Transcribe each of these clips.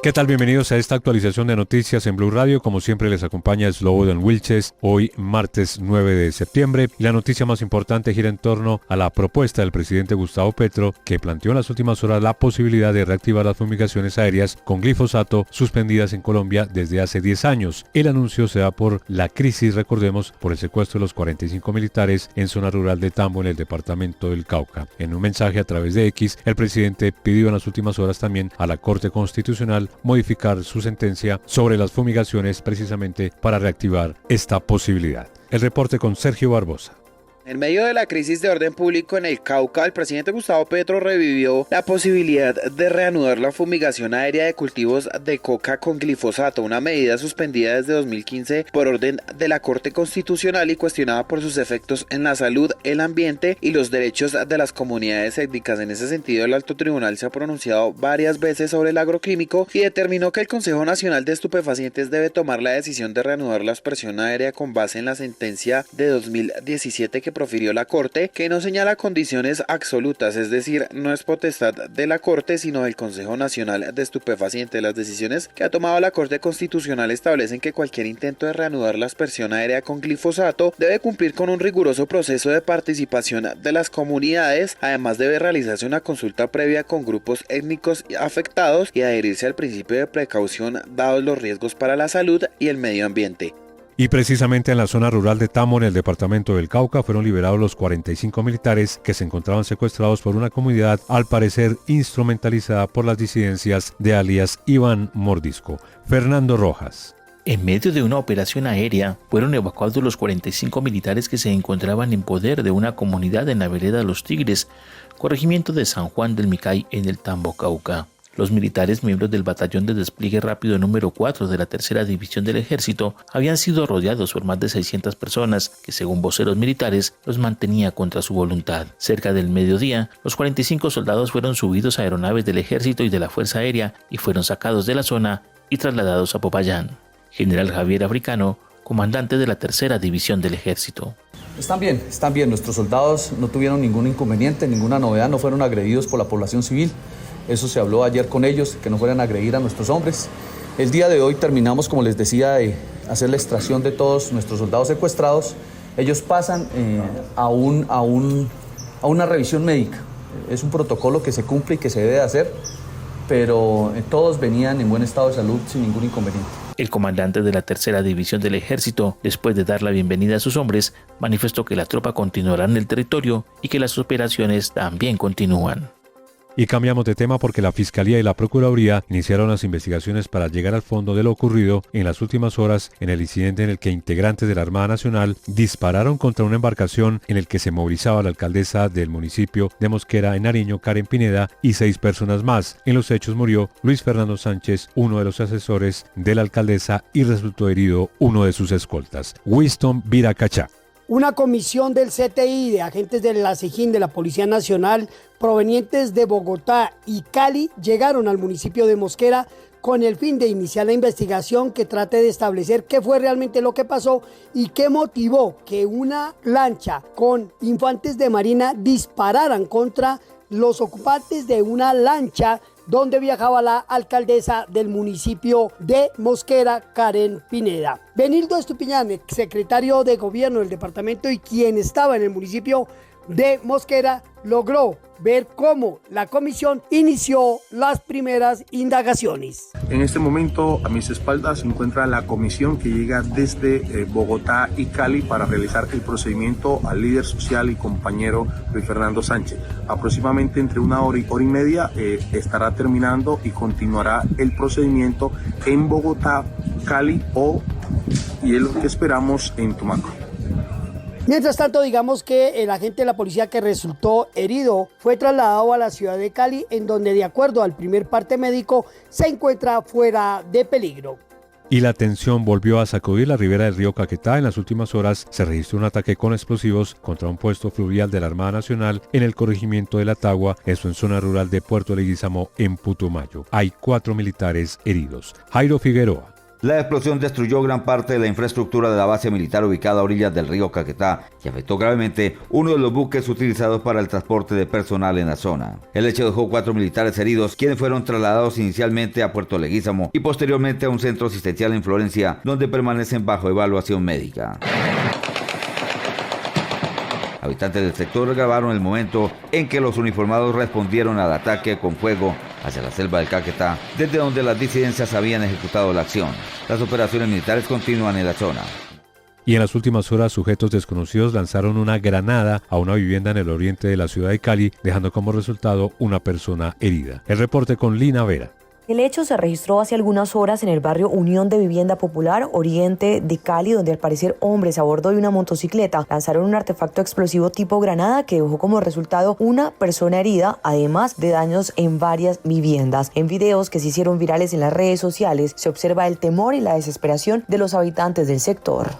¿Qué tal? Bienvenidos a esta actualización de noticias en Blue Radio. Como siempre les acompaña Slobodan Wilches, hoy martes 9 de septiembre. Y la noticia más importante gira en torno a la propuesta del presidente Gustavo Petro, que planteó en las últimas horas la posibilidad de reactivar las fumigaciones aéreas con glifosato suspendidas en Colombia desde hace 10 años. El anuncio se da por la crisis, recordemos, por el secuestro de los 45 militares en zona rural de Tambo, en el departamento del Cauca. En un mensaje a través de X, el presidente pidió en las últimas horas también a la Corte Constitucional modificar su sentencia sobre las fumigaciones precisamente para reactivar esta posibilidad. El reporte con Sergio Barbosa. En medio de la crisis de orden público en el Cauca, el presidente Gustavo Petro revivió la posibilidad de reanudar la fumigación aérea de cultivos de coca con glifosato, una medida suspendida desde 2015 por orden de la Corte Constitucional y cuestionada por sus efectos en la salud, el ambiente y los derechos de las comunidades étnicas. En ese sentido, el Alto Tribunal se ha pronunciado varias veces sobre el agroquímico y determinó que el Consejo Nacional de Estupefacientes debe tomar la decisión de reanudar la aspersión aérea con base en la sentencia de 2017 que profirió la Corte, que no señala condiciones absolutas, es decir, no es potestad de la Corte sino del Consejo Nacional de Estupefacientes. Las decisiones que ha tomado la Corte Constitucional establecen que cualquier intento de reanudar la aspersión aérea con glifosato debe cumplir con un riguroso proceso de participación de las comunidades. Además, debe realizarse una consulta previa con grupos étnicos afectados y adherirse al principio de precaución dados los riesgos para la salud y el medio ambiente. Y precisamente en la zona rural de Tambo, en el departamento del Cauca, fueron liberados los 45 militares que se encontraban secuestrados por una comunidad al parecer instrumentalizada por las disidencias de alias Iván Mordisco. Fernando Rojas. En medio de una operación aérea, fueron evacuados los 45 militares que se encontraban en poder de una comunidad en la vereda Los Tigres, corregimiento de San Juan del Micay, en el Tambo, Cauca. Los militares, miembros del Batallón de Despliegue Rápido número 4 de la Tercera División del Ejército, habían sido rodeados por más de 600 personas que, según voceros militares, los mantenía contra su voluntad. Cerca del mediodía, los 45 soldados fueron subidos a aeronaves del Ejército y de la Fuerza Aérea y fueron sacados de la zona y trasladados a Popayán. General Javier Africano, comandante de la Tercera División del Ejército. Están bien. Nuestros soldados no tuvieron ningún inconveniente, ninguna novedad, no fueron agredidos por la población civil. Eso se habló ayer con ellos, que no fueran a agredir a nuestros hombres. El día de hoy terminamos, como les decía, de hacer la extracción de todos nuestros soldados secuestrados. Ellos pasan a una revisión médica. Es un protocolo que se cumple y que se debe hacer, pero todos venían en buen estado de salud sin ningún inconveniente. El comandante de la Tercera División del Ejército, después de dar la bienvenida a sus hombres, manifestó que la tropa continuará en el territorio y que las operaciones también continúan. Y cambiamos de tema porque la Fiscalía y la Procuraduría iniciaron las investigaciones para llegar al fondo de lo ocurrido en las últimas horas en el incidente en el que integrantes de la Armada Nacional dispararon contra una embarcación en el que se movilizaba la alcaldesa del municipio de Mosquera, en Nariño, Karen Pineda, y 6 personas más. En los hechos murió Luis Fernando Sánchez, uno de los asesores de la alcaldesa, y resultó herido uno de sus escoltas, Winston Viracachá. Una comisión del CTI de agentes de la SIJIN de la Policía Nacional provenientes de Bogotá y Cali llegaron al municipio de Mosquera con el fin de iniciar la investigación que trate de establecer qué fue realmente lo que pasó y qué motivó que una lancha con infantes de marina dispararan contra los ocupantes de una lancha donde viajaba la alcaldesa del municipio de Mosquera, Karen Pineda. Benildo Estupiñán, secretario de gobierno del departamento y quien estaba en el municipio de Mosquera, logró ver cómo la comisión inició las primeras indagaciones. En este momento, a mis espaldas se encuentra la comisión que llega desde Bogotá y Cali para realizar el procedimiento al líder social y compañero Luis Fernando Sánchez. Aproximadamente entre 1 hora y hora y media estará terminando y continuará el procedimiento en Bogotá, Cali y es lo que esperamos en Tumaco. Mientras tanto, digamos que el agente de la policía que resultó herido fue trasladado a la ciudad de Cali, en donde, de acuerdo al primer parte médico, se encuentra fuera de peligro. Y la tensión volvió a sacudir la ribera del río Caquetá. En las últimas horas se registró un ataque con explosivos contra un puesto fluvial de la Armada Nacional en el corregimiento de La Tagua, eso en zona rural de Puerto Leguízamo, en Putumayo. Hay 4 militares heridos. Jairo Figueroa. La explosión destruyó gran parte de la infraestructura de la base militar ubicada a orillas del río Caquetá y afectó gravemente uno de los buques utilizados para el transporte de personal en la zona. El hecho dejó 4 militares heridos, quienes fueron trasladados inicialmente a Puerto Leguízamo y posteriormente a un centro asistencial en Florencia, donde permanecen bajo evaluación médica. Habitantes del sector grabaron el momento en que los uniformados respondieron al ataque con fuego hacia la selva del Caquetá, desde donde las disidencias habían ejecutado la acción. Las operaciones militares continúan en la zona. Y en las últimas horas, sujetos desconocidos lanzaron una granada a una vivienda en el oriente de la ciudad de Cali, dejando como resultado una persona herida. El reporte con Lina Vera. El hecho se registró hace algunas horas en el barrio Unión de Vivienda Popular, oriente de Cali, donde al parecer hombres a bordo de una motocicleta lanzaron un artefacto explosivo tipo granada que dejó como resultado una persona herida, además de daños en varias viviendas. En videos que se hicieron virales en las redes sociales se observa el temor y la desesperación de los habitantes del sector.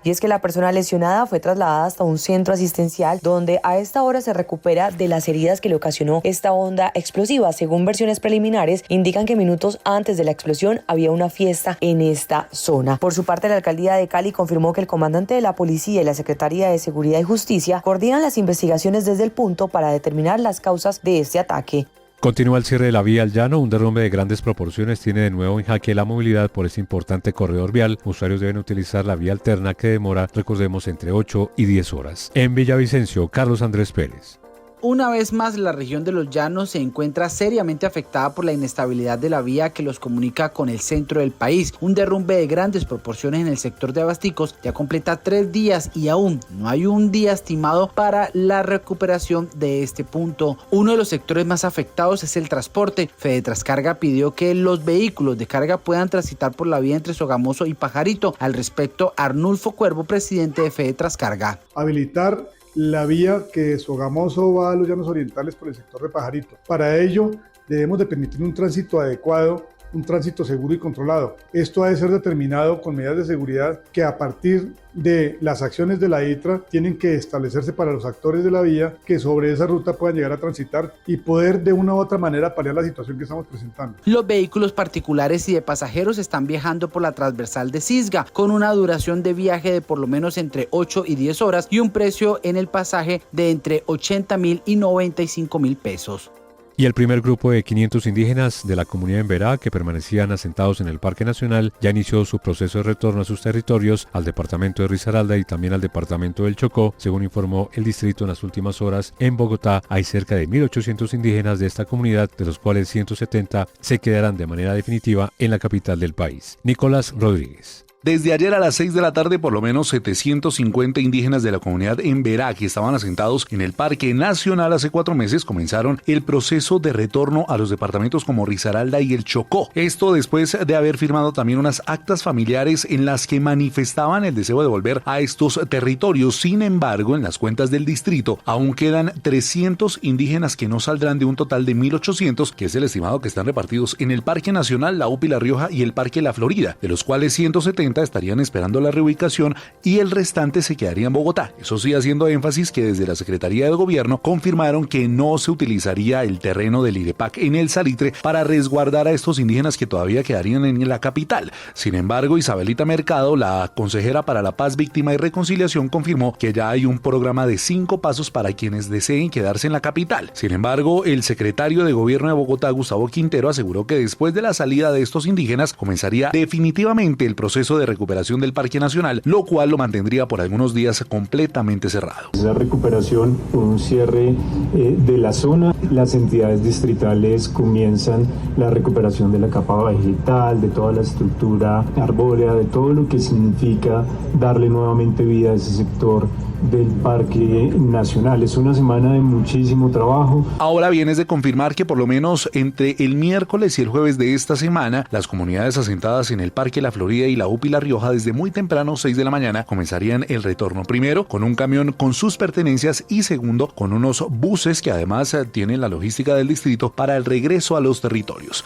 Y es que la persona lesionada fue trasladada hasta un centro asistencial donde a esta hora se recupera de las heridas que le ocasionó esta onda explosiva. Según versiones preliminares, indican que minutos antes de la explosión había una fiesta en esta zona. Por su parte, la alcaldía de Cali confirmó que el comandante de la policía y la Secretaría de Seguridad y Justicia coordinan las investigaciones desde el punto para determinar las causas de este ataque. Continúa el cierre de la vía al llano. Un derrumbe de grandes proporciones tiene de nuevo en jaque la movilidad por este importante corredor vial. Usuarios deben utilizar la vía alterna que demora, recordemos, entre 8 y 10 horas. En Villavicencio, Carlos Andrés Pérez. Una vez más, la región de los Llanos se encuentra seriamente afectada por la inestabilidad de la vía que los comunica con el centro del país. Un derrumbe de grandes proporciones en el sector de Abasticos ya completa 3 días y aún no hay un día estimado para la recuperación de este punto. Uno de los sectores más afectados es el transporte. Fedetrascarga pidió que los vehículos de carga puedan transitar por la vía entre Sogamoso y Pajarito. Al respecto, Arnulfo Cuervo, presidente de Fedetrascarga. Habilitar la vía que de Sogamoso va a los Llanos Orientales por el sector de Pajarito. Para ello debemos de permitir un tránsito adecuado, un tránsito seguro y controlado. Esto ha de ser determinado con medidas de seguridad que a partir de las acciones de la ITRA tienen que establecerse para los actores de la vía que sobre esa ruta puedan llegar a transitar y poder de una u otra manera paliar la situación que estamos presentando. Los vehículos particulares y de pasajeros están viajando por la transversal de Cisga con una duración de viaje de por lo menos entre 8 y 10 horas y un precio en el pasaje de entre 80.000 y 95.000 pesos. Y el primer grupo de 500 indígenas de la comunidad Emberá que permanecían asentados en el Parque Nacional ya inició su proceso de retorno a sus territorios, al departamento de Risaralda y también al departamento del Chocó. Según informó el distrito en las últimas horas, en Bogotá hay cerca de 1.800 indígenas de esta comunidad, de los cuales 170 se quedarán de manera definitiva en la capital del país. Nicolás Rodríguez. Desde ayer a las 6 de la tarde, por lo menos 750 indígenas de la comunidad Emberá que estaban asentados en el Parque Nacional hace 4 meses comenzaron el proceso de retorno a los departamentos como Risaralda y el Chocó. Esto después de haber firmado también unas actas familiares en las que manifestaban el deseo de volver a estos territorios. Sin embargo, en las cuentas del distrito aún quedan 300 indígenas que no saldrán de un total de 1.800, que es el estimado que están repartidos en el Parque Nacional, la UPI La Rioja y el Parque La Florida, de los cuales 170 estarían esperando la reubicación y el restante se quedaría en Bogotá. Eso sí, haciendo énfasis que desde la Secretaría de Gobierno confirmaron que no se utilizaría el terreno del IDEPAC en el Salitre para resguardar a estos indígenas que todavía quedarían en la capital. Sin embargo, Isabelita Mercado, la consejera para la Paz, Víctima y Reconciliación, confirmó que ya hay un programa de 5 pasos para quienes deseen quedarse en la capital. Sin embargo, el secretario de Gobierno de Bogotá, Gustavo Quintero, aseguró que después de la salida de estos indígenas comenzaría definitivamente el proceso de recuperación del Parque Nacional, lo cual lo mantendría por algunos días completamente cerrado. Esa recuperación, un cierre de la zona, las entidades distritales comienzan la recuperación de la capa vegetal, de toda la estructura arbórea, de todo lo que significa darle nuevamente vida a ese sector del Parque Nacional. Es una semana de muchísimo trabajo. Ahora bien, es de confirmar que por lo menos entre el miércoles y el jueves de esta semana, las comunidades asentadas en el Parque La Florida y la UPI La Rioja desde muy temprano, 6 de la mañana, comenzarían el retorno. Primero, con un camión con sus pertenencias y segundo, con unos buses que además tienen la logística del distrito para el regreso a los territorios.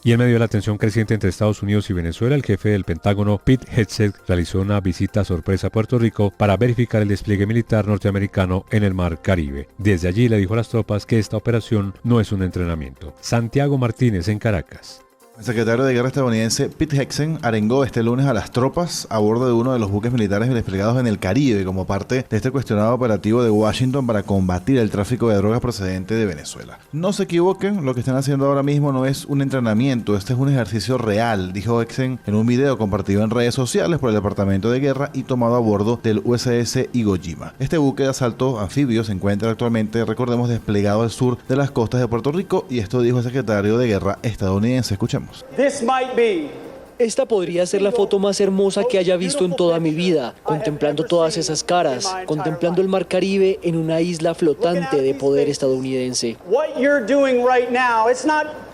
Y en medio de la tensión creciente entre Estados Unidos y Venezuela, el jefe del Pentágono, Pete Hegseth, realizó una visita sorpresa a Puerto Rico para verificar el despliegue militar norteamericano en el Mar Caribe. Desde allí le dijo a las tropas que esta operación no es un entrenamiento. Santiago Martínez en Caracas. El secretario de Guerra estadounidense Pete Hegseth arengó este lunes a las tropas a bordo de uno de los buques militares desplegados en el Caribe como parte de este cuestionado operativo de Washington para combatir el tráfico de drogas procedente de Venezuela. No se equivoquen, lo que están haciendo ahora mismo no es un entrenamiento, este es un ejercicio real, dijo Hegseth en un video compartido en redes sociales por el Departamento de Guerra y tomado a bordo del USS Iwo Jima. Este buque de asalto anfibio se encuentra actualmente, recordemos, desplegado al sur de las costas de Puerto Rico, y esto dijo el secretario de Guerra estadounidense. Escuchemos. Esta podría ser la foto más hermosa que haya visto en toda mi vida, contemplando todas esas caras, contemplando el Mar Caribe en una isla flotante de poder estadounidense.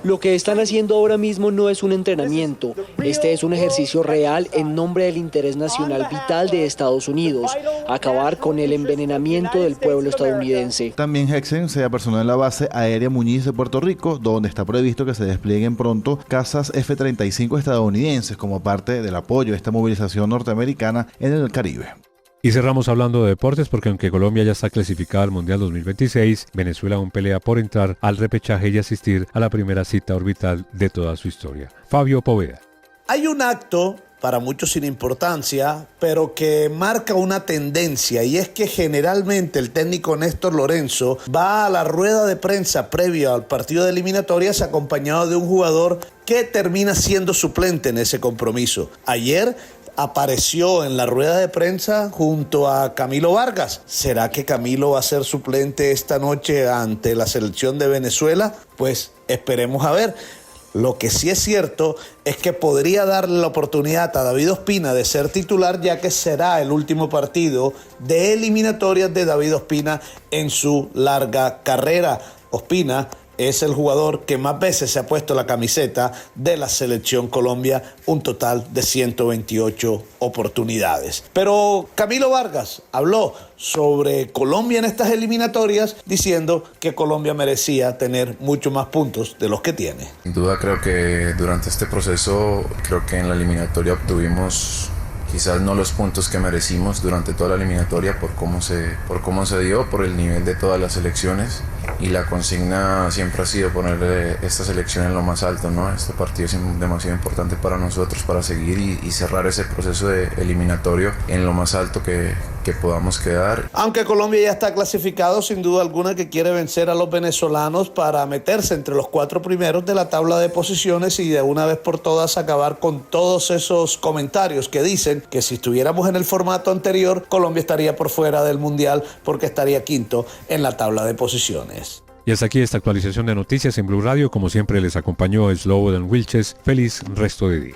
Lo que están haciendo ahora mismo no es un entrenamiento, este es un ejercicio real en nombre del interés nacional vital de Estados Unidos, acabar con el envenenamiento del pueblo estadounidense. También Hegseth se apersonó en la base aérea Muñiz de Puerto Rico, donde está previsto que se desplieguen pronto cazas F-35 estadounidenses como parte del apoyo a esta movilización norteamericana en el Caribe. Y cerramos hablando de deportes porque aunque Colombia ya está clasificada al Mundial 2026, Venezuela aún pelea por entrar al repechaje y asistir a la primera cita orbital de toda su historia. Fabio Poveda. Hay un acto para muchos sin importancia, pero que marca una tendencia, y es que generalmente el técnico Néstor Lorenzo va a la rueda de prensa previa al partido de eliminatorias acompañado de un jugador que termina siendo suplente en ese compromiso. Ayer apareció en la rueda de prensa junto a Camilo Vargas. ¿Será que Camilo va a ser suplente esta noche ante la selección de Venezuela? Pues esperemos a ver. Lo que sí es cierto es que podría darle la oportunidad a David Ospina de ser titular, ya que será el último partido de eliminatorias de David Ospina en su larga carrera. Ospina es el jugador que más veces se ha puesto la camiseta de la Selección Colombia, un total de 128 oportunidades. Pero Camilo Vargas habló sobre Colombia en estas eliminatorias, diciendo que Colombia merecía tener mucho más puntos de los que tiene. Sin duda creo que durante este proceso, creo que en la eliminatoria obtuvimos quizás no los puntos que merecimos durante toda la eliminatoria por cómo se dio, por el nivel de todas las selecciones, y la consigna siempre ha sido poner esta selección en lo más alto, ¿no? Este partido es demasiado importante para nosotros para seguir y cerrar ese proceso de eliminatorio en lo más alto que podamos quedar. Aunque Colombia ya está clasificado, sin duda alguna que quiere vencer a los venezolanos para meterse entre los 4 primeros de la tabla de posiciones y de una vez por todas acabar con todos esos comentarios que dicen que si estuviéramos en el formato anterior, Colombia estaría por fuera del Mundial porque estaría quinto en la tabla de posiciones. Y hasta aquí esta actualización de noticias en Blue Radio. Como siempre les acompañó Slobodan Wilches. Feliz resto de día.